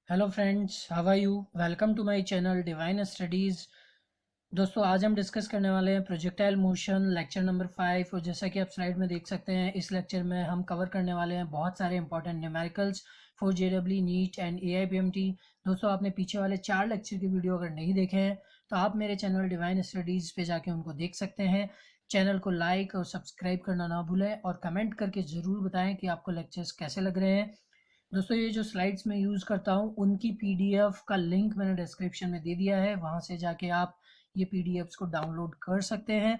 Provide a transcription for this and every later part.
Hello friends, how are you? Welcome to my channel Divine Studies. दोस्तों, आज हम discuss करने वाले हैं प्रोजेक्टाइल मोशन लेक्चर नंबर 5। और जैसा कि आप स्लाइड में देख सकते हैं, इस लेक्चर में हम कवर करने वाले हैं बहुत सारे important numericals for JW NEET and AIBMT. दोस्तों, आपने पीछे वाले 4 लेक्चर की वीडियो अगर नहीं देखे हैं तो आप मेरे चैनल डिवाइन स्टडीज़ पे जाके उनको देख सकते हैं। चैनल को लाइक और सब्सक्राइब करना ना भूलें और कमेंट करके ज़रूर बताएं कि आपको लेक्चर्स कैसे लग रहे हैं। दोस्तों, ये जो स्लाइड्स मैं यूज़ करता हूँ उनकी पीडीएफ का लिंक मैंने डिस्क्रिप्शन में दे दिया है, वहाँ से जाके आप ये पीडीएफ्स को डाउनलोड कर सकते हैं।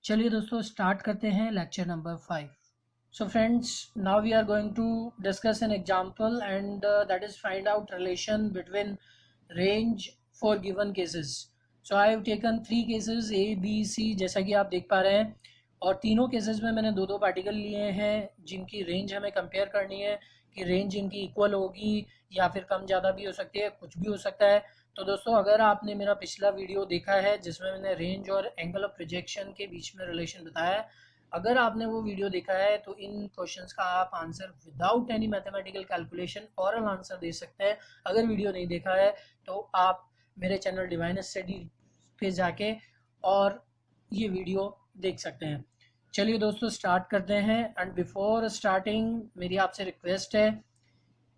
चलिए दोस्तों, स्टार्ट करते हैं lecture number 5। So friends, now we are going to discuss an example and that is find out relation between range for given cases. So I have taken 3 cases A, B, C जैसा कि आप देख पा रहे हैं, और तीनों cases में मैंने दो दो पार्टिकल लिए हैं जिनकी रेंज हमें कंपेयर करनी है कि रेंज इनकी इक्वल होगी या फिर कम ज़्यादा भी हो सकती है, कुछ भी हो सकता है। तो दोस्तों, अगर आपने मेरा पिछला वीडियो देखा है जिसमें मैंने रेंज और एंगल ऑफ प्रोजेक्शन के बीच में रिलेशन बताया है, अगर आपने वो वीडियो देखा है तो इन क्वेश्चंस का आप answer without any mathematical calculation oral answer दे सकते हैं। अगर वीडियो नहीं देखा है तो आप मेरे चैनल डिवाइन स्टडी पे जाके और ये वीडियो देख सकते हैं। चलिए दोस्तों, स्टार्ट करते हैं। एंड बिफोर स्टार्टिंग मेरी आपसे रिक्वेस्ट है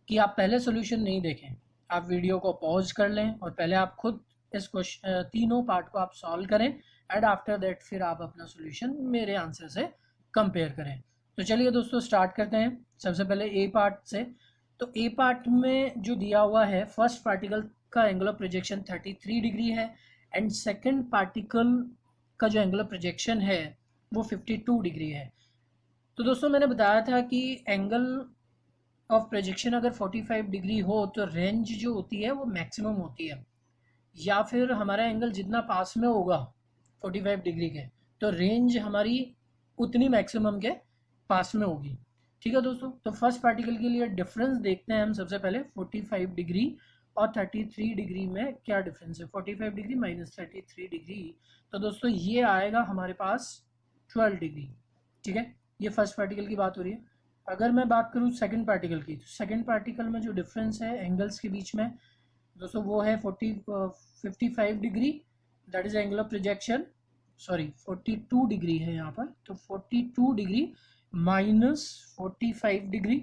कि आप पहले सॉल्यूशन नहीं देखें, आप वीडियो को पॉज कर लें और पहले आप खुद इस क्वेश्चन तीनों पार्ट को आप सॉल्व करें एंड आफ्टर दैट फिर आप अपना सॉल्यूशन मेरे आंसर से कंपेयर करें। तो चलिए दोस्तों, स्टार्ट करते हैं। सबसे पहले ए पार्ट से। तो ए पार्ट में जो दिया हुआ है, फर्स्ट पार्टिकल का एंगल ऑफ प्रोजेक्शन 33 डिग्री है एंड सेकेंड पार्टिकल का जो एंगल ऑफ प्रोजेक्शन है वो 52 डिग्री है। तो दोस्तों, मैंने बताया था कि एंगल ऑफ प्रोजेक्शन अगर 45 डिग्री हो तो रेंज जो होती है वो मैक्सिमम होती है, या फिर हमारा एंगल जितना पास में होगा 45 डिग्री के तो रेंज हमारी उतनी मैक्सिमम के पास में होगी। ठीक है दोस्तों, तो फर्स्ट पार्टिकल के लिए डिफरेंस देखते हैं हम सबसे पहले। 45 डिग्री और 33 डिग्री में क्या डिफरेंस है? 45 डिग्री माइनस 33 डिग्री, तो दोस्तों ये आएगा हमारे पास 12 डिग्री। ठीक है, ये फर्स्ट पार्टिकल की बात हो रही है। अगर मैं बात करूँ सेकंड पार्टिकल की, तो सेकंड पार्टिकल में जो डिफरेंस है एंगल्स के बीच में दोस्तों वो है 55 degree, that is angle of projection. Sorry, 42 degree है यहाँ पर, तो 42 डिग्री माइनस 45 डिग्री,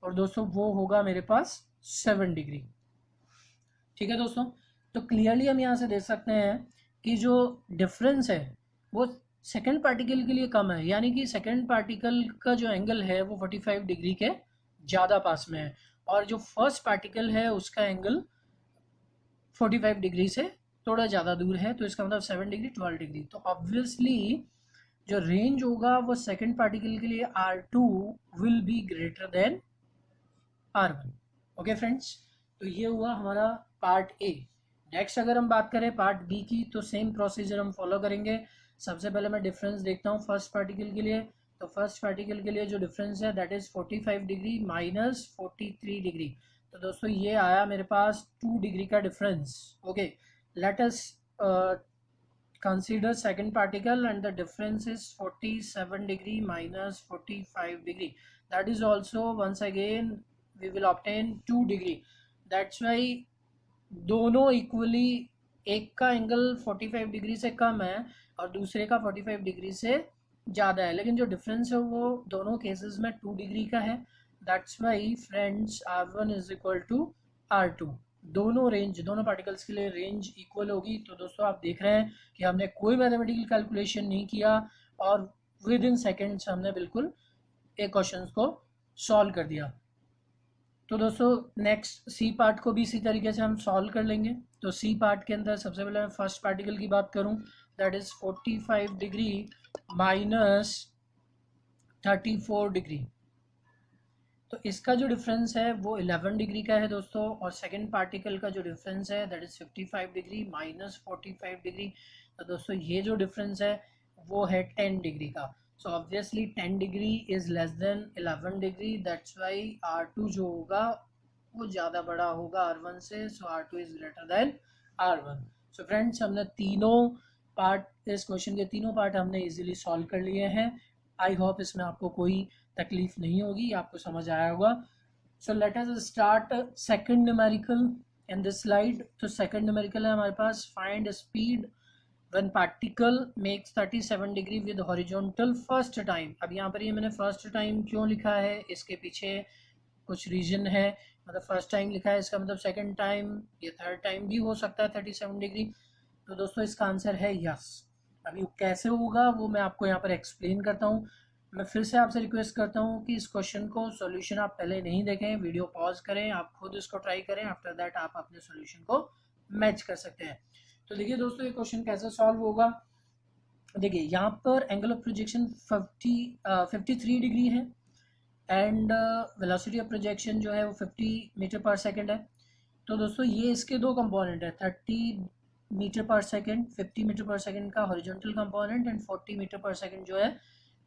और दोस्तों वो होगा मेरे पास 7 डिग्री। ठीक है दोस्तों, तो क्लियरली हम यहाँ से देख सकते हैं कि जो डिफरेंस है वो सेकेंड पार्टिकल के लिए कम है, यानी कि सेकेंड पार्टिकल का जो एंगल है वो 45 डिग्री के ज़्यादा पास में है, और जो फर्स्ट पार्टिकल है उसका एंगल 45 डिग्री से थोड़ा ज़्यादा दूर है, तो इसका मतलब 7 डिग्री 12 डिग्री। तो ऑब्वियसली जो रेंज होगा वो सेकेंड पार्टिकल के लिए R2 will be greater than R1। Okay friends, तो ये हुआ हमारा पार्ट ए। नेक्स्ट अगर हम बात करें पार्ट बी की, तो सेम प्रोसीजर हम फॉलो करेंगे। सबसे पहले मैं डिफरेंस देखता हूँ फर्स्ट पार्टिकल के लिए। तो फर्स्ट पार्टिकल के लिए जो डिफरेंस है that is 45 degree minus 43 degree. तो दोस्तों ये आया मेरे पास 2 डिग्री का difference. Okay, let us consider second particle and the difference is 47 degree minus 45 degree. That is also once again we will obtain 2 degree. That's why दोनों equally, एक का angle 45 degree से कम है और दूसरे का 45 डिग्री से ज़्यादा है, लेकिन जो डिफरेंस है वो दोनों केसेस में 2 डिग्री का है। That's why friends R1 is equal to R2। दोनों रेंज, दोनों पार्टिकल्स के लिए रेंज इक्वल होगी। तो दोस्तों आप देख रहे हैं कि हमने कोई मैथमेटिकल कैलकुलेशन नहीं किया और विद इन सेकेंड्स हमने बिल्कुल एक क्वेश्चन को सॉल्व कर दिया। तो दोस्तों नेक्स्ट सी पार्ट को भी इसी तरीके से हम सॉल्व कर लेंगे। तो सी पार्ट के अंदर सबसे पहले मैं फर्स्ट पार्टिकल की बात करूं, that is 45 degree minus 34 degree. तो इसका जो डिफरेंस है वो 11 डिग्री का है दोस्तों, और सेकंड पार्टिकल का जो डिफरेंस है that is 55 degree minus 45 degree. तो दोस्तों ये जो डिफरेंस है वो है 10 डिग्री का। So obviously 10 degree is less than 11 degree, that's why R2 जो होगा वो ज़्यादा बड़ा होगा R1 से। सो R2 is greater than R1। So friends, हमने तीनों पार्ट, इस क्वेश्चन के तीनों पार्ट हमने इजीली सॉल्व कर लिए हैं। आई होप इसमें आपको कोई तकलीफ नहीं होगी, आपको समझ आया होगा। So let us start second numerical in this slide. तो सेकंड न्यूमेरिकल है हमारे पास, find speed when particle makes 37 degree with horizontal first time। अब यहाँ पर ये मैंने फर्स्ट टाइम क्यों लिखा है, इसके पीछे कुछ रीजन है। मतलब फर्स्ट टाइम लिखा है, इसका मतलब सेकंड टाइम या थर्ड टाइम भी हो सकता है 37 डिग्री। तो दोस्तों इसका आंसर है यस। अभी कैसे होगा वो मैं आपको यहाँ पर एक्सप्लेन करता हूँ। मैं फिर से आपसे रिक्वेस्ट करता हूँ कि इस क्वेश्चन को सॉल्यूशन आप पहले नहीं देखें, वीडियो पॉज करें, आप खुद इसको ट्राई करें, आफ्टर दैट आप अपने सॉल्यूशन को मैच कर सकते हैं। तो देखिए दोस्तों ये क्वेश्चन कैसे सॉल्व होगा। देखिए यहाँ पर एंगल ऑफ प्रोजेक्शन 53 डिग्री है एंड वेलोसिटी ऑफ प्रोजेक्शन जो है वो 50 मीटर पर सेकंड है। तो दोस्तों ये इसके दो कंपोनेंट है, 30 metre per second 50 metre per second का horizontal component and 40 metre per second जो है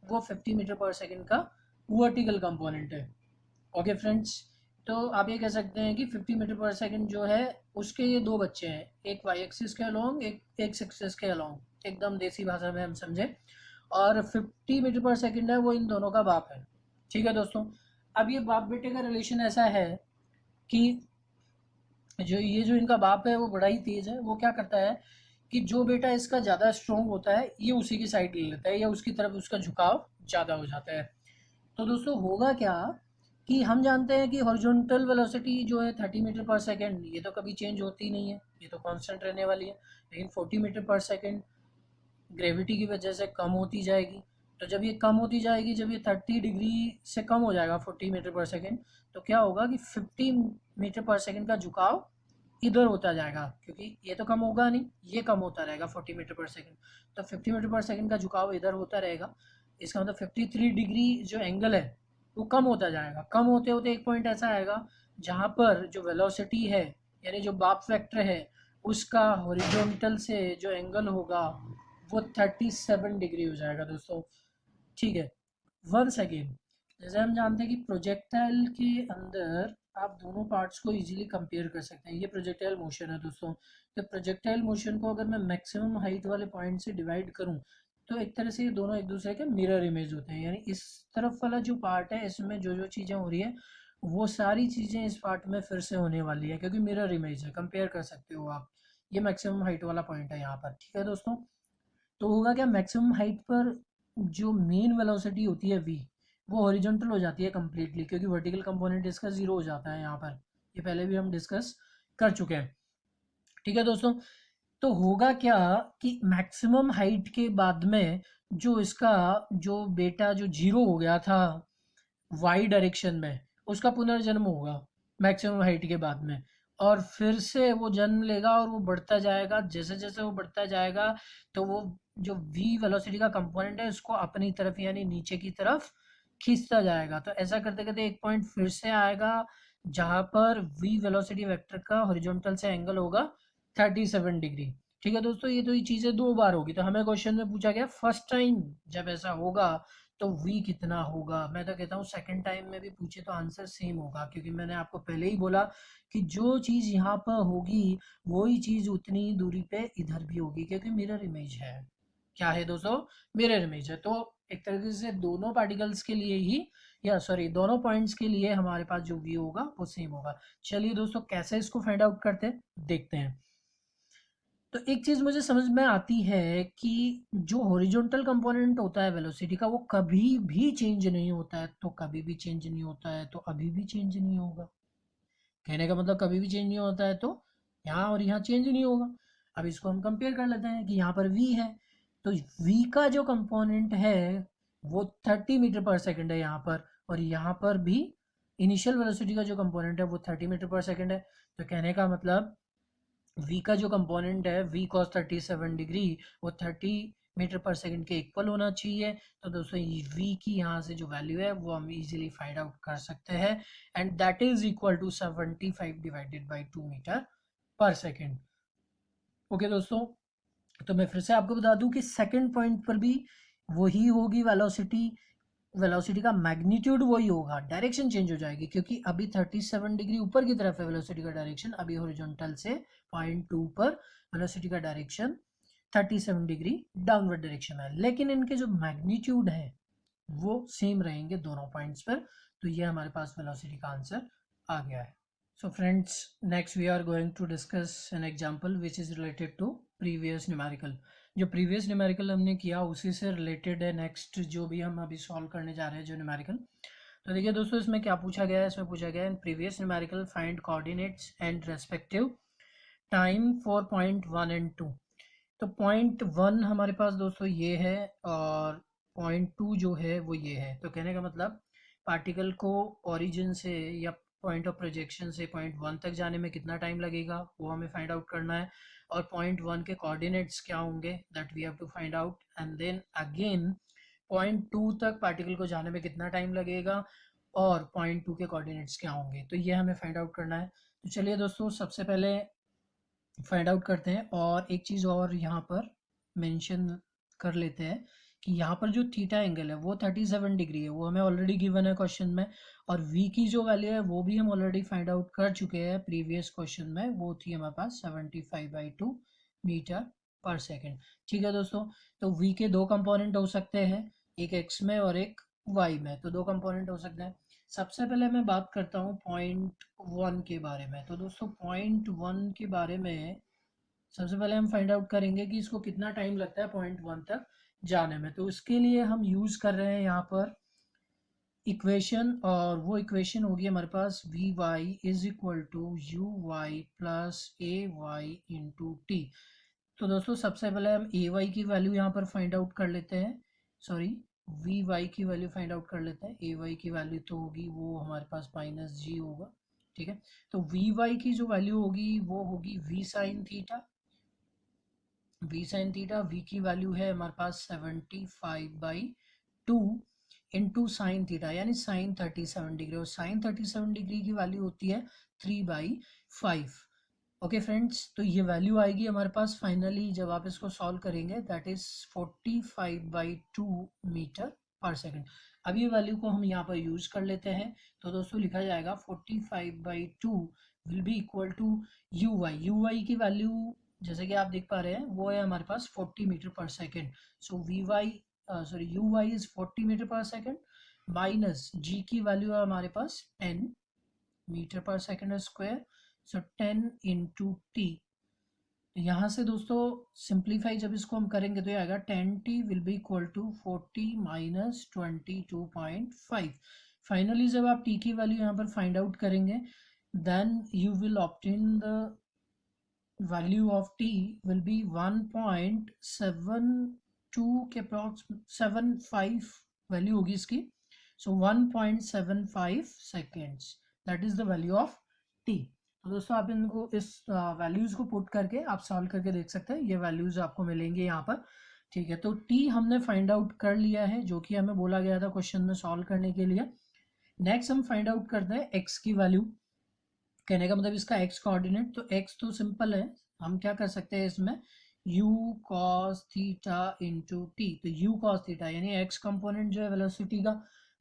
वो 50 मीटर पर सेकंड का वर्टिकल कंपोनेंट है। ओके फ्रेंड्स, तो आप ये कह सकते हैं कि 50 मीटर पर सेकंड जो है उसके ये दो बच्चे हैं, एक वाई एक्सिस के अलोंग, एक एक्स एक्सिस के अलोंग, एकदम देसी भाषा में हम समझे। और 50 मीटर पर सेकंड है वो इन दोनों का बाप है। ठीक है दोस्तों, अब ये बाप बेटे का रिलेशन ऐसा है कि जो इनका बाप है वो बड़ा ही तेज है। वो क्या करता है कि जो बेटा इसका ज़्यादा स्ट्रोंग होता है ये उसी की साइड ले लेता है या उसकी तरफ उसका झुकाव ज़्यादा हो जाता है। तो दोस्तों होगा क्या कि हम जानते हैं कि हॉरिजॉन्टल वेलोसिटी जो है 30 मीटर पर सेकंड, ये तो कभी चेंज होती नहीं है, ये तो कांस्टेंट रहने वाली है। लेकिन 40 मीटर पर सेकंड ग्रेविटी की वजह से कम होती जाएगी। तो जब ये कम होती जाएगी, जब ये 30 डिग्री से कम हो जाएगा 40 मीटर पर सेकंड, तो क्या होगा कि 50 मीटर पर सेकंड का झुकाव इधर होता जाएगा, क्योंकि ये तो कम होगा नहीं, ये कम होता रहेगा 40 मीटर पर सेकंड। तो 50 मीटर पर सेकंड का झुकाव इधर होता रहेगा। इसका मतलब 53 डिग्री जो एंगल है वो कम होता जाएगा। कम होते होते एक पॉइंट ऐसा आएगा जहाँ पर जो वेलोसिटी है यानी जो बाप वेक्टर है उसका हॉरिजॉन्टल से जो एंगल होगा वो 37 डिग्री हो जाएगा दोस्तों। ठीक है, वंस अगेन जैसे हम जानते हैं कि प्रोजेक्टाइल के अंदर आप दोनों पार्ट्स को इजीली कंपेयर कर सकते हैं। ये प्रोजेक्टाइल मोशन है दोस्तों। तो प्रोजेक्टाइल मोशन को अगर मैं मैक्सिमम हाइट वाले पॉइंट से डिवाइड करूं तो एक तरह से ये दोनों एक दूसरे के मिरर इमेज होते हैं। यानी इस तरफ वाला जो पार्ट है इसमें जो जो चीज़ें हो रही है वो सारी चीज़ें इस पार्ट में फिर से होने वाली है, क्योंकि मिरर इमेज है, कंपेयर कर सकते हो आप। ये मैक्सिमम हाइट वाला पॉइंट है यहाँ पर। ठीक है दोस्तों, तो होगा क्या, मैक्सिमम हाइट पर जो मेन वेलोसिटी होती है v, वो हॉरिजॉन्टल हो जाती है कम्प्लीटली, क्योंकि वर्टिकल कंपोनेंट इसका जीरो हो जाता है यहाँ पर। ये पहले भी हम डिस्कस कर चुके हैं। ठीक है दोस्तों, तो होगा क्या कि मैक्सिमम हाइट के बाद में जो इसका जो बेटा जो जीरो हो गया था वाई डायरेक्शन में, उसका पुनर्जन्म होगा मैक्सिमम हाइट के बाद में, और फिर से वो जन्म लेगा और वो बढ़ता जाएगा। जैसे जैसे वो बढ़ता जाएगा तो वो जो v वेलोसिटी का कंपोनेंट है उसको अपनी तरफ यानी नीचे की तरफ खींचता जाएगा। तो ऐसा करते करते एक पॉइंट फिर से आएगा जहां पर v वेलोसिटी वेक्टर का हॉरिजॉन्टल से एंगल होगा 37 डिग्री। ठीक है दोस्तों, ये तो ये चीज़ें दो बार होगी। तो हमें क्वेश्चन में पूछा गया फर्स्ट टाइम जब ऐसा होगा तो v कितना होगा। मैं तो कहता हूँ सेकंड टाइम में भी पूछे तो आंसर सेम होगा, क्योंकि मैंने आपको पहले ही बोला कि जो चीज़ यहाँ पर होगी वही चीज़ उतनी ही दूरी पे इधर भी होगी, क्योंकि मिरर इमेज है। क्या है दोस्तों, मिरर इमेज है। तो एक तरीके से दोनों पार्टिकल्स के लिए ही या सॉरी दोनों पॉइंट्स के लिए हमारे पास जो v होगा वो सेम होगा। चलिए दोस्तों कैसे इसको फाइंड आउट करते हैं देखते हैं। तो एक चीज़ मुझे समझ में आती है कि जो हॉरिजॉन्टल कंपोनेंट होता है वेलोसिटी का वो कभी भी चेंज नहीं होता है। तो कभी भी चेंज नहीं होता है तो अभी भी चेंज नहीं होगा। कहने का मतलब कभी भी चेंज नहीं होता है तो यहाँ और यहाँ चेंज नहीं होगा। अब इसको हम कंपेयर कर लेते हैं कि यहाँ पर v है, तो v का जो कंपोनेंट है वो 30 मीटर पर सेकंड है यहाँ पर, और यहाँ पर भी इनिशियल वेलोसिटी का जो कंपोनेंट है वो 30 मीटर पर सेकंड है। तो कहने का मतलब v का जो कंपोनेंट है v cos 37 डिग्री वो 30 मीटर पर सेकंड के इक्वल होना चाहिए। तो दोस्तों ये v की यहाँ से जो वैल्यू है वो हम इजीली फाइंड आउट कर सकते हैं, and that is equal to 75 divided by 2 metre per second. Okay दोस्तों, तो मैं फिर से आपको बता दूं कि सेकंड पॉइंट पर भी वही होगी वेलोसिटी। वेलोसिटी का मैग्नीट्यूड वही होगा, डायरेक्शन चेंज हो जाएगी, क्योंकि अभी 37 डिग्री ऊपर की तरफ है वेलोसिटी का डायरेक्शन, अभी हॉरिजॉन्टल से पॉइंट 2 पर वेलोसिटी का डायरेक्शन 37 डिग्री डाउनवर्ड डायरेक्शन है। लेकिन इनके जो मैग्नीट्यूड है वो सेम रहेंगे दोनों पॉइंट्स पर। तो ये हमारे पास वेलोसिटी का आंसर आ गया है। So friends, next we are going to discuss an example which is related to previous numerical. जो प्रीवियस न्यूमेरिकल हमने किया उसी से रिलेटेड है नेक्स्ट जो भी हम अभी सॉल्व करने जा रहे हैं जो न्यूमेरिकल। तो देखिए दोस्तों, इसमें क्या पूछा गया है, इसमें पूछा गया है in previous numerical find coordinates and respective time for point 1 and 2। तो पॉइंट 1 हमारे पास दोस्तों ये है और पॉइंट 2 जो है वो ये है। तो कहने का मतलब पार्टिकल को ओरिजिन से या पॉइंट ऑफ प्रोजेक्शन से पॉइंट 1 तक जाने में कितना टाइम लगेगा वो हमें फाइंड आउट करना है, और पॉइंट 1 के कोऑर्डिनेट्स क्या होंगे that we have to find out, and then again point 2 तक पार्टिकल को जाने में कितना टाइम लगेगा और पॉइंट 2 के कोऑर्डिनेट्स क्या होंगे। तो ये हमें फाइंड आउट करना है। तो चलिए दोस्तों, सबसे पहले फाइंड आउट करते हैं। और एक चीज़ और यहाँ पर मेंशन कर लेते हैं कि यहाँ पर जो थीटा एंगल है वो 37 डिग्री है, वो हमें ऑलरेडी गिवन है क्वेश्चन में, और v की जो वैल्यू है वो भी हम ऑलरेडी फाइंड आउट कर चुके हैं प्रीवियस क्वेश्चन में, वो थी हमारे पास 75/2 मीटर पर सेकेंड। ठीक है दोस्तों, तो v के दो कंपोनेंट हो सकते हैं, एक x में और एक y में, तो दो कंपोनेंट हो सकते हैं। सबसे पहले मैं बात करता हूँ पॉइंट 1 के बारे में। तो दोस्तों पॉइंट 1 के बारे में सबसे पहले हम फाइंड आउट करेंगे कि इसको कितना टाइम लगता है पॉइंट 1 तक जाने में। तो इसके लिए हम यूज कर रहे हैं यहाँ पर इक्वेशन, और वो इक्वेशन होगी हमारे पास V Y is equal to U Y plus A Y into T. तो दोस्तों सबसे पहले हम ए वाई की वैल्यू यहाँ पर फाइंड आउट कर लेते हैं, सॉरी वी वाई की वैल्यू फाइंड आउट कर लेते हैं। ए वाई की वैल्यू तो होगी वो हमारे पास माइनस जी होगा। ठीक है, तो वी वाई की जो वैल्यू होगी वो होगी V sine theta. V sine theta, V की वैल्यू है हमारे पास 75/2 इंटू साइन थीटा यानी साइन 37 डिग्री, और साइन 37 डिग्री की वैल्यू होती है 3/5। ओके फ्रेंड्स, तो ये वैल्यू आएगी हमारे पास फाइनली जब आप इसको सॉल्व करेंगे that is 45/2 metre per second. अब ये वैल्यू को हम यहाँ पर यूज कर लेते हैं। तो दोस्तों लिखा जाएगा 45/2 will be equal to U Y. U Y की वैल्यू जैसे कि आप देख पा रहे हैं वो है हमारे पास 40 metre per second. So V Y sorry U Y is 40 metre per second minus G की वैल्यू है हमारे पास 10 metre per second square. So 10 into T. यहाँ से दोस्तों सिंप्लीफाई जब इसको हम करेंगे तो ये आएगा 10t will be equal to 40 minus 22.5। Finally जब आप t की वैल्यू यहाँ पर फाइंड आउट करेंगे then you will obtain the value of t will be 1.72 के अप्रॉक्स 75 वैल्यू होगी इसकी। सो 1.75 seconds that is the value of t। तो दोस्तों आप इनको इस वैल्यूज को पुट करके आप सॉल्व करके देख सकते हैं, ये वैल्यूज आपको मिलेंगे यहाँ पर। ठीक है, तो t हमने फाइंड आउट कर लिया है जो कि हमें बोला गया था क्वेश्चन में सॉल्व करने के लिए। नेक्स्ट हम फाइंड आउट करते हैं x की वैल्यू। कहने का मतलब इसका x कोऑर्डिनेट, तो x तो सिंपल है, हम क्या कर सकते हैं इसमें u cos theta into T. तो u cos थीटा यानी x कंपोनेंट जो है वेलोसिटी का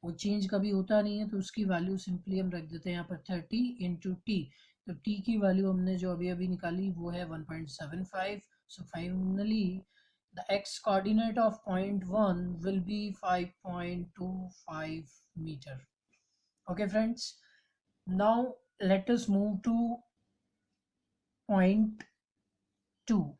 वो चेंज कभी होता नहीं है, तो उसकी वैल्यू सिंपली हम रख देते हैं यहाँ पर 30 इंटू टी। तो t की वैल्यू हमने जो अभी अभी निकाली वो है 1.75। So finally the x coordinate of point 1 will be 5.25 metre. Okay friends, now let us move to point 2,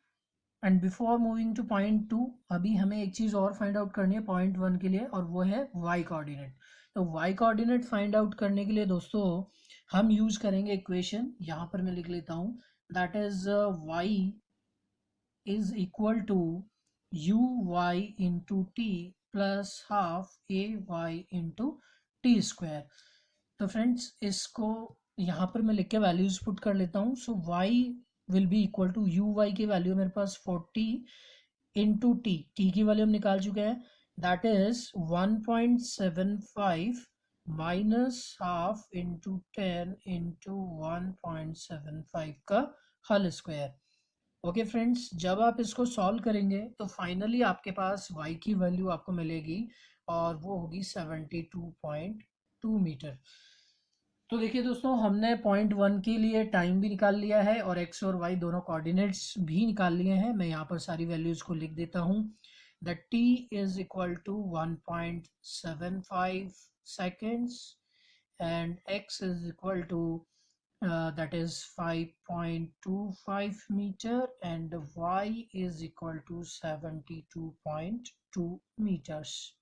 and before moving to point 2 अभी हमें एक चीज़ और फाइंड आउट करनी है पॉइंट 1 के लिए, और वो है y कोऑर्डिनेट। तो y कोऑर्डिनेट फाइंड आउट करने के लिए दोस्तों हम यूज करेंगे इक्वेशन, यहाँ पर मैं लिख लेता हूँ, that is y is equal to U Y into T plus half A Y into T square. तो फ्रेंड्स इसको यहाँ पर मैं लिख के वैल्यूज पुट कर लेता हूँ। So y will be equal to U Y की वैल्यू मेरे पास 40 इंटू टी, टी की वैल्यू हम निकाल चुके हैं that is 1.75 minus half into 10 into 1.75 का होल स्क्वायर। ओके फ्रेंड्स, जब आप इसको सॉल्व करेंगे तो फाइनली आपके पास y की वैल्यू आपको मिलेगी और वो होगी 72.2 मीटर। तो देखिए दोस्तों, हमने पॉइंट 1 के लिए टाइम भी निकाल लिया है और x और y दोनों कोऑर्डिनेट्स भी निकाल लिए हैं। मैं यहाँ पर सारी वैल्यूज को लिख देता हूँ। The t is equal to 1.75 seconds and x is equal to that is 5.25 meter and y is equal to 72.2 meters.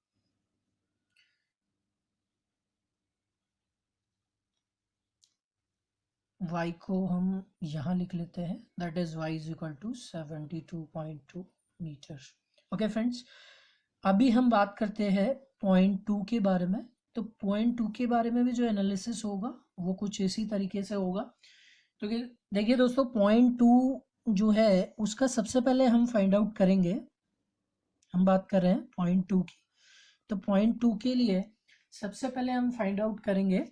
y को हम यहाँ लिख लेते हैं, that is y is equal to 72.2 metre. Okay friends, अभी हम बात करते हैं पॉइंट 2 के बारे में. तो पॉइंट 2 के बारे में भी जो एनालिसिस होगा वो कुछ इसी तरीके से होगा. तो देखिए दोस्तों, पॉइंट 2 जो है उसका सबसे पहले हम फाइंड आउट करेंगे. हम बात कर रहे हैं पॉइंट 2 की. तो पॉइंट 2 के लिए सबसे पहले हम फाइंड आउट करेंगे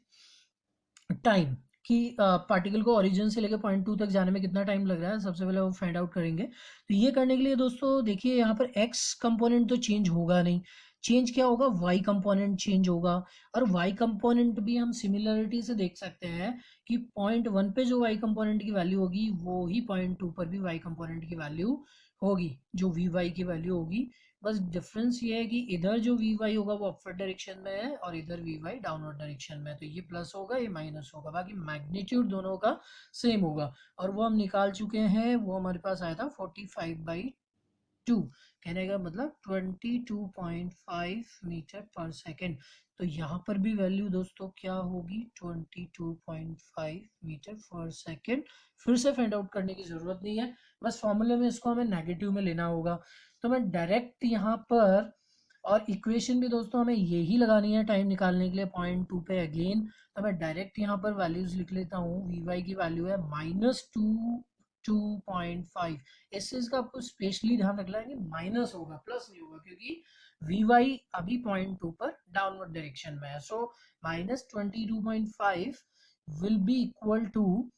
टाइम कि पार्टिकल को ओरिजिन से लेकर पॉइंट 2 तक जाने में कितना टाइम लग रहा है. सबसे पहले वो फाइंड आउट करेंगे. तो ये करने के लिए दोस्तों देखिए, यहाँ पर एक्स कंपोनेंट तो चेंज होगा नहीं. चेंज क्या होगा, वाई कंपोनेंट चेंज होगा. और वाई कंपोनेंट भी हम सिमिलरिटी से देख सकते हैं कि पॉइंट 1 पे जो वाई कंपोनेंट की वैल्यू होगी वो ही पॉइंट 2 पर भी वाई कंपोनेंट की वैल्यू होगी, जो वी वाई की वैल्यू होगी. बस डिफरेंस ये है कि इधर जो वी वाई होगा वो अपवर्ड डायरेक्शन में है और इधर वी वाई डाउनवर्ड डायरेक्शन में है. तो ये प्लस होगा, ये माइनस होगा, बाकी मैग्नीट्यूड दोनों का सेम होगा. और वो हम निकाल चुके हैं, वो हमारे पास आया था 45/2, कहने का मतलब 22.5 मीटर पर सेकेंड. तो यहाँ पर भी वैल्यू दोस्तों क्या होगी, 22.5 मीटर पर सेकेंड. फिर से फाइंड आउट करने की जरूरत नहीं है, बस फॉर्मूले में इसको हमें नेगेटिव में लेना होगा. तो मैं डायरेक्ट यहाँ पर, और इक्वेशन भी दोस्तों हमें यही लगानी है टाइम निकालने के लिए पॉइंट 2 पे अगेन. तो मैं डायरेक्ट यहाँ पर वैल्यूज लिख लेता हूँ. वी वाई की वैल्यू है -2.5. इस चीज का आपको स्पेशली ध्यान रखना है कि माइनस होगा, प्लस नहीं होगा, क्योंकि वी वाई अभी पॉइंट 2 पर डाउनवर्ड डायरेक्शन में है. सो -22.5 विल बी इक्वल टू,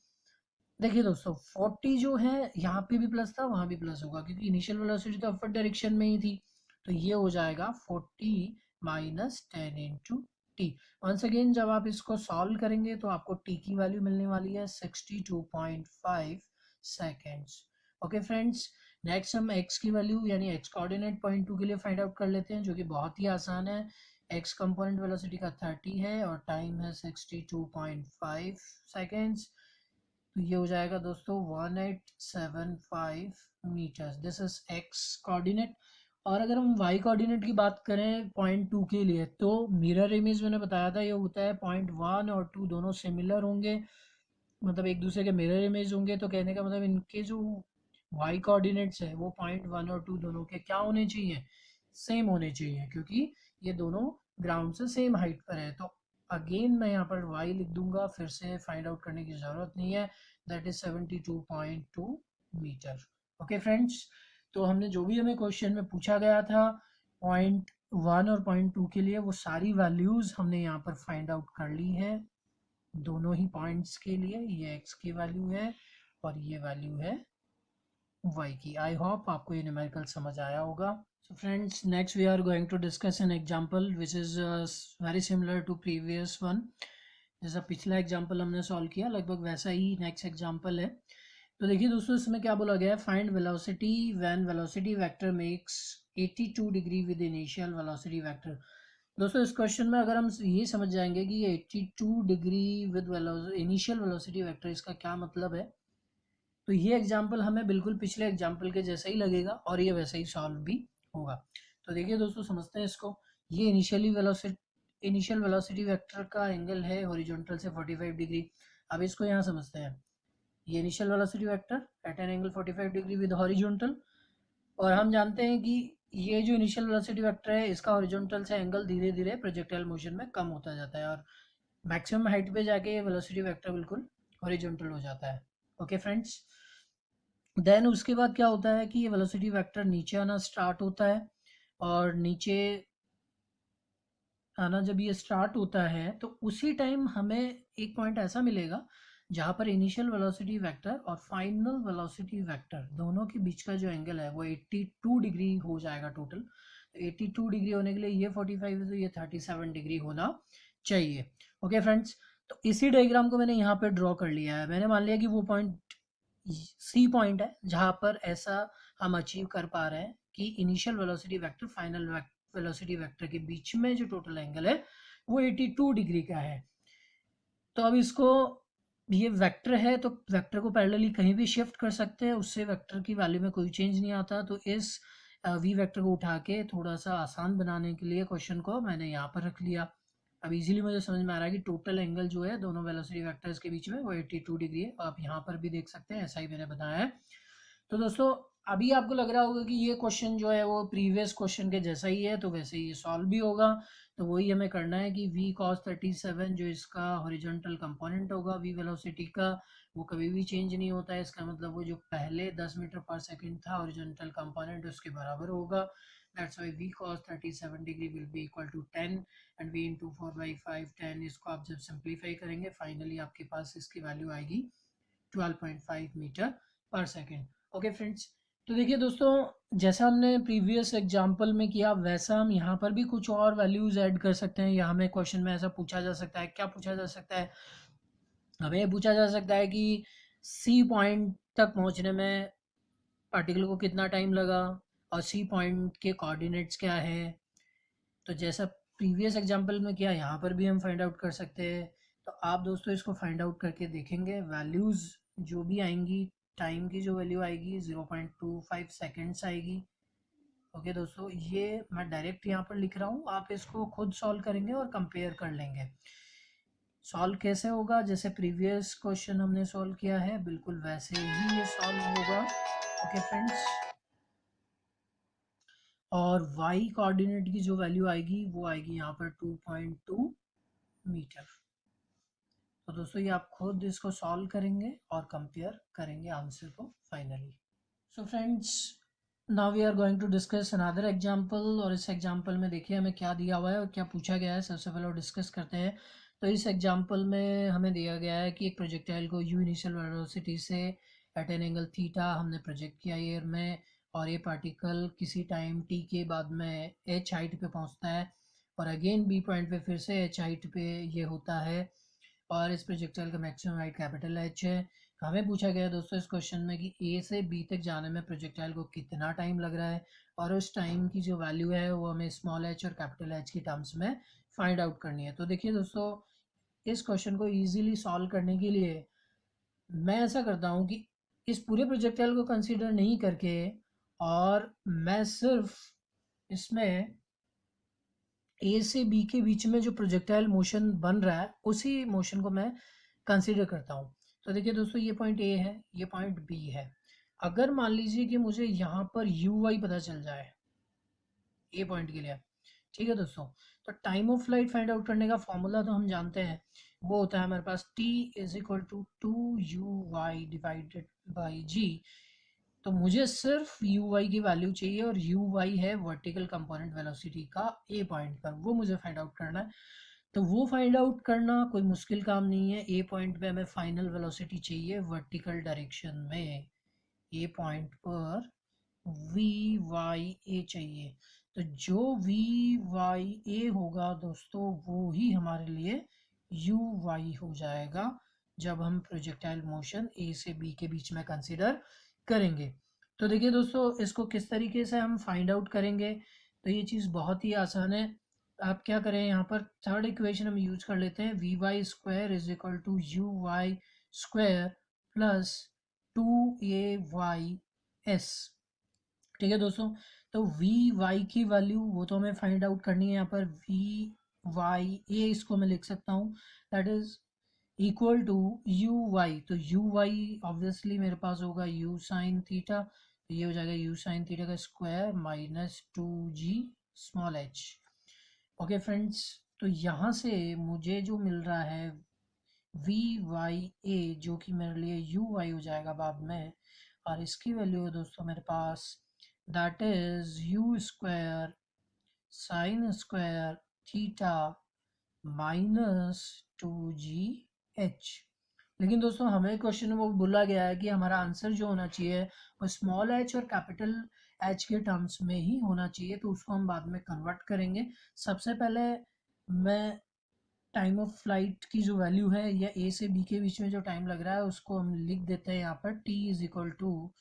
देखिए दोस्तों 40 जो है यहाँ पे भी प्लस था, वहां भी प्लस होगा, क्योंकि इनिशियल वेलोसिटी तो अपवर्ड डायरेक्शन में ही थी. तो ये हो जाएगा 40 minus 10 into T. Once again जब आप इसको सॉल्व करेंगे तो आपको टी की वैल्यू मिलने वाली है 62.5 सेकेंड्स. ओके फ्रेंड्स, नेक्स्ट हम एक्स की वैल्यू यानी एक्स कोऑर्डिनेट पॉइंट 2 के लिए फाइंड आउट कर लेते हैं, जो कि बहुत ही आसान है. एक्स कंपोनेंट वेलोसिटी का 30 है और टाइम है 62.5 सेकेंड्स. तो ये हो जाएगा दोस्तों 1875 metres. This is X coordinate. और अगर हम वाई कोऑर्डिनेट की बात करें पॉइंट 2 के लिए, तो मिरर इमेज मैंने बताया था ये होता है पॉइंट 1 और 2 दोनों सिमिलर होंगे, मतलब एक दूसरे के मिरर इमेज होंगे. तो कहने का मतलब इनके जो वाई कोऑर्डिनेट्स है वो पॉइंट 1 और 2 दोनों के क्या होने चाहिए, सेम होने चाहिए, क्योंकि ये दोनों ग्राउंड से सेम हाइट पर है. तो अगेन मैं यहाँ पर y लिख दूंगा, फिर से फाइंड आउट करने की ज़रूरत नहीं है. That is 72.2 metre. Okay friends, तो हमने जो भी हमें क्वेश्चन में पूछा गया था पॉइंट 1 और पॉइंट 2 के लिए, वो सारी वैल्यूज़ हमने यहाँ पर फाइंड आउट कर ली है दोनों ही पॉइंट्स के लिए. ये x की वैल्यू है और ये वैल्यू है y की. आई होप आपको ये न्यूमेरिकल समझ आया होगा. So friends, next we are going to discuss an example which is very similar to previous one. जैसा पिछला एग्जाम्पल हमने सॉल्व किया लगभग वैसा ही नेक्स्ट एग्जाम्पल है. तो देखिए दोस्तों, इसमें क्या बोला गया है, find velocity when velocity vector makes 82 degree with initial velocity vector. दोस्तों इस क्वेश्चन में अगर हम ये समझ जाएंगे कि ये 82 degree with initial velocity vector, इसका क्या मतलब है, तो ये एग्जाम्पल हमें बिल्कुल पिछले एग्जाम्पल के जैसा ही लगेगा और ये वैसे ही सॉल्व भी होगा. तो देखिए दोस्तों, समझते हैं इसको. ये इनिशियल वेलोसिटी वेक्टर का एंगल है हॉरिजॉन्टल से 45 डिग्री. अब इसको यहाँ समझते हैं. ये initial velocity vector eight an angle 45 degree with horizontal, और हम जानते हैं कि ये जो इनिशियल वेलोसिटी वेक्टर है इसका हॉरिजॉन्टल से एंगल धीरे धीरे प्रोजेक्टाइल मोशन में कम होता जाता है और मैक्सिमम हाइट पे जाके ये वेलोसिटी वेक्टर बिल्कुल हॉरिजॉन्टल हो जाता है. ओके फ्रेंड्स, देन उसके बाद क्या होता है कि ये वेलोसिटी वेक्टर नीचे आना स्टार्ट होता है, और नीचे आना जब ये स्टार्ट होता है तो उसी टाइम हमें एक पॉइंट ऐसा मिलेगा जहाँ पर इनिशियल वेलोसिटी वेक्टर और फाइनल वेलोसिटी वेक्टर दोनों के बीच का जो एंगल है वो 82 डिग्री हो जाएगा टोटल. 82 डिग्री होने के लिए ये 45 है तो ये 37 डिग्री होना चाहिए. ओके फ्रेंड्स, तो इसी डायग्राम को मैंने यहाँ पे ड्रॉ कर लिया है. मैंने मान लिया कि वो पॉइंट सी पॉइंट है जहाँ पर ऐसा हम अचीव कर पा रहे हैं कि initial velocity vector final velocity vector के बीच में जो टोटल एंगल है वो 82 डिग्री का है. तो अब इसको, ये वेक्टर है तो वेक्टर को पैरेलली कहीं भी शिफ्ट कर सकते हैं, उससे वेक्टर की वैल्यू में कोई चेंज नहीं आता। तो इस वी वेक्टर को उठा के थोड़ा सा आसान बनाने के लिए क्वेश्चन को मैंने यहाँ पर रख लिया। अब इजीली मुझे समझ में आ रहा है कि टोटल एंगल जो है दोनों वेलोसिटी वेक्टर्स के बीच में वो 82 डिग्री है। आप यहाँ पर भी देख सकते हैं, ऐसा ही मैंने बताया है। तो दोस्तों अभी आपको लग रहा होगा कि ये क्वेश्चन जो है वो प्रीवियस क्वेश्चन के जैसा ही है, तो वैसे ही ये सॉल्व भी होगा। तो वही हमें करना है कि v cos 37 जो इसका हॉरिजॉन्टल कंपोनेंट होगा v वेलोसिटी का, वो कभी भी चेंज नहीं होता है। इसका मतलब वो जो पहले 10 मीटर पर सेकंड था हॉरिजॉन्टल कंपोनेंट, उसके बराबर होगा। That's why v cos 37 degree will be equal to 10 and v into 4/5 10। इसको आप जब सिंप्लीफाई करेंगे फाइनली आपके पास इसकी वैल्यू आएगी 12.5 metre per second. Okay friends, तो देखिए दोस्तों, जैसा हमने प्रीवियस एग्जांपल में किया वैसा हम यहाँ पर भी कुछ और वैल्यूज ऐड कर सकते हैं। या हमें क्वेश्चन में ऐसा पूछा जा सकता है, क्या पूछा जा सकता है, हमें पूछा जा सकता है कि सी पॉइंट तक पहुँचने में पार्टिकल को कितना टाइम लगा और सी पॉइंट के कोऑर्डिनेट्स क्या है। तो जैसा प्रीवियस एग्जांपल में किया यहाँ पर भी हम फाइंड आउट कर सकते हैं। तो आप दोस्तों इसको फाइंड आउट करके देखेंगे, वैल्यूज़ जो भी आएंगी, टाइम की जो वैल्यू आएगी 0.25 सेकेंड्स आएगी। ओके दोस्तों, ये मैं डायरेक्ट यहाँ पर लिख रहा हूँ, आप इसको खुद सॉल्व करेंगे और कंपेयर कर लेंगे। सॉल्व कैसे होगा, जैसे प्रीवियस क्वेश्चन हमने सॉल्व किया है बिल्कुल वैसे ही ये सॉल्व होगा। ओके फ्रेंड्स, और y कोऑर्डिनेट की जो वैल्यू आएगी वो आएगी यहाँ पर 2.2 मीटर। तो दोस्तों ये आप खुद इसको सॉल्व करेंगे और कंपेयर करेंगे आंसर को finally. So friends, now we are going to discuss another example. और इस एग्जांपल में देखिए हमें क्या दिया हुआ है और क्या पूछा गया है, सबसे पहले डिस्कस करते हैं। तो इस एग्जांपल में हमें दिया गया है कि एक प्रोजेक्टाइल को यू इनिशियल वेलोसिटी से एट एन एंगल थीटा हमने प्रोजेक्ट किया एयर में, और ये पार्टिकल किसी टाइम टी के बाद में एच हाइट पे पहुंचता है और अगेन बी पॉइंट पे फिर से एच हाइट पे ये होता है, और इस प्रोजेक्टाइल का मैक्सिमम हाइट कैपिटल एच है। हमें पूछा गया दोस्तों इस क्वेश्चन में कि ए से बी तक जाने में प्रोजेक्टाइल को कितना टाइम लग रहा है, और उस टाइम की जो वैल्यू है वो हमें स्मॉल एच और कैपिटल एच की टर्म्स में फाइंड आउट करनी है। तो देखिए दोस्तों, इस क्वेश्चन को ईजिली सॉल्व करने के लिए मैं ऐसा करता हूँ कि इस पूरे प्रोजेक्टाइल को कंसिडर नहीं करके, और मैं सिर्फ इसमें ए से बी के बीच में जो प्रोजेक्टाइल मोशन बन रहा है उसी मोशन को मैं कंसीडर करता हूँ। तो देखिए दोस्तों, ये पॉइंट ए है, ये पॉइंट बी है। अगर मान लीजिए कि मुझे यहाँ पर यू वाई पता चल जाए ए पॉइंट के लिए, ठीक है दोस्तों, तो time of flight find out करने का फॉर्मूला तो हम जानते हैं, वो होता है हमारे पास T is equal to 2u(y) divided by G. तो मुझे सिर्फ यू वाई की वैल्यू चाहिए, और यू वाई है वर्टिकल कंपोनेंट वेलोसिटी का ए पॉइंट पर, वो मुझे फाइंड आउट करना है। तो वो फाइंड आउट करना कोई मुश्किल काम नहीं है। ए पॉइंट पे हमें फाइनल वेलोसिटी चाहिए वर्टिकल डायरेक्शन में, ए पॉइंट पर वी वाई ए चाहिए। तो जो वी वाई ए होगा दोस्तों वो ही हमारे लिए यू वाई हो जाएगा, जब हम प्रोजेक्टाइल मोशन ए से बी के बीच में कंसिडर करेंगे। तो देखिए दोस्तों, इसको किस तरीके से हम फाइंड आउट करेंगे, तो ये चीज़ बहुत ही आसान है। आप क्या करें, यहाँ पर थर्ड इक्वेशन हम यूज कर लेते हैं, V Y square is equal to U Y square plus 2ay(s). ठीक है दोस्तों, तो वी वाई की वैल्यू वो तो हमें फाइंड आउट करनी है। यहाँ पर वी वाई ए इसको मैं लिख सकता हूँ, that is equal to U Y. तो यू वाई ऑब्वियसली मेरे पास होगा यू साइन थीटा, तो ये हो जाएगा यू साइन थीटा का square minus 2g small H. Okay friends, तो यहाँ से मुझे जो मिल रहा है वी वाई ए, जो कि मेरे लिए यू वाई हो जाएगा बाद में, और इसकी वैल्यू है दोस्तों मेरे पास, that is U square sine square theta minus 2g(h). लेकिन दोस्तों हमें क्वेश्चन में वो बोला गया है कि हमारा आंसर जो होना चाहिए वो स्मॉल एच और कैपिटल एच के टर्म्स में ही होना चाहिए, तो उसको हम बाद में कन्वर्ट करेंगे। सबसे पहले मैं टाइम ऑफ फ्लाइट की जो वैल्यू है या ए से बी के बीच में जो टाइम लग रहा है उसको हम लिख देते हैं यहाँ पर t इज इक्वल टू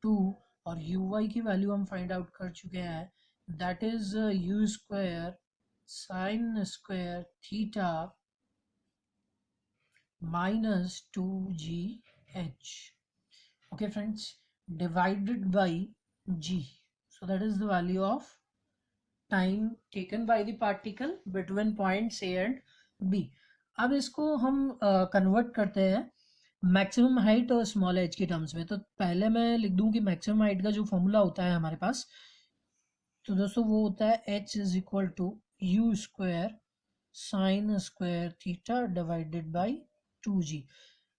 2, और यू वाई की वैल्यू हम फाइंड आउट कर चुके हैं, that is U square sine square theta minus 2gh. Okay friends, divided by g. So that is the value of time taken by the particle between points A and B. अब इसको हम convert करते हैं maximum height और small as के terms में। तो पहले मैं लिख दूं कि मैक्सिमम हाइट का जो फॉर्मूला होता है हमारे पास, तो दोस्तों वो होता है h is equal to U square sine square theta divided by 2g।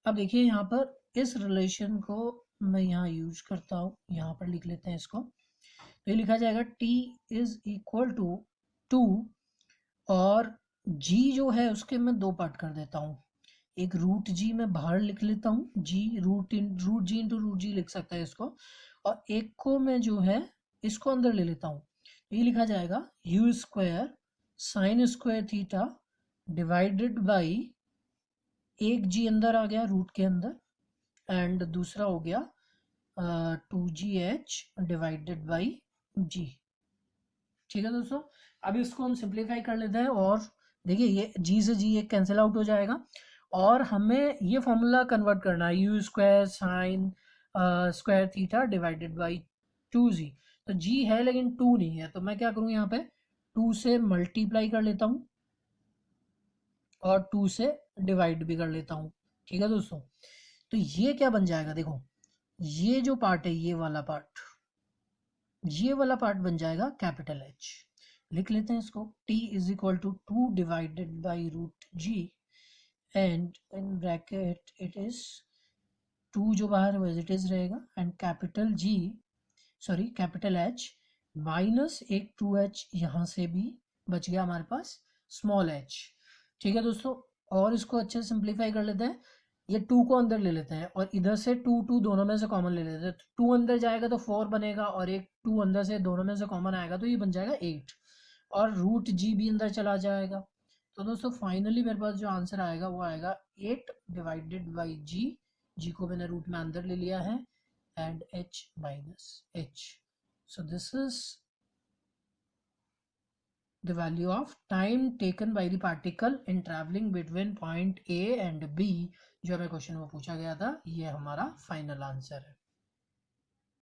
अब देखिए यहाँ पर इस रिलेशन को मैं यहाँ यूज करता हूँ, यहाँ पर लिख लेते हैं इसको। तो ये लिखा जाएगा t इज इक्वल टू 2 और g जो है उसके मैं दो पार्ट कर देता हूँ। एक रूट जी मैं बाहर लिख लेता हूँ, जी रूट जी इंटू रूट जी लिख सकता है इसको, और एक को मैं जो है इसको अंदर ले लेता हूँ। ये लिखा जाएगा you square sine square theta divided by, एक जी अंदर आ गया रूट के अंदर, एंड दूसरा हो गया 2gh डिवाइडेड बाई जी। ठीक है दोस्तों, अब इसको हम सिंप्लीफाई कर लेते हैं और देखिए ये जी से जी एक कैंसिल आउट हो जाएगा और हमें ये फॉर्मूला कन्वर्ट करना है you square sine square theta divided by 2g। तो g है लेकिन 2 नहीं है, तो मैं क्या करूँ यहाँ पे 2 से मल्टीप्लाई कर लेता हूँ और 2 से डिवाइड भी कर लेता हूँ। ठीक है दोस्तों, तो ये क्या बन जाएगा, देखो ये जो पार्ट है ये वाला पार्ट बन जाएगा कैपिटल H। लिख लेते हैं इसको, t is equal to 2 divided by root G and in bracket it is 2 जो बाहर है एज इट इज रहेगा एंड कैपिटल H माइनस एक 2h यहाँ से भी बच गया हमारे पास स्मॉल h। ठीक है दोस्तों, और इसको अच्छे से सिंप्लीफाई कर लेते हैं। ये 2 को अंदर ले लेते हैं और इधर से 2 दोनों में से कॉमन ले लेते हैं। 2 अंदर जाएगा तो 4 बनेगा और एक 2 अंदर से दोनों में से कॉमन आएगा तो ये बन जाएगा 8 और रूट जी भी अंदर चला जाएगा। तो दोस्तों फाइनली मेरे पास जो आंसर आएगा वो आएगा 8 डिवाइडेड बाई जी को मैंने रूट में अंदर ले लिया है and h minus h। So this is the value of time taken by the particle in traveling between point A and B, जो हमें क्वेश्चन में पूछा गया था। ये हमारा फाइनल आंसर है।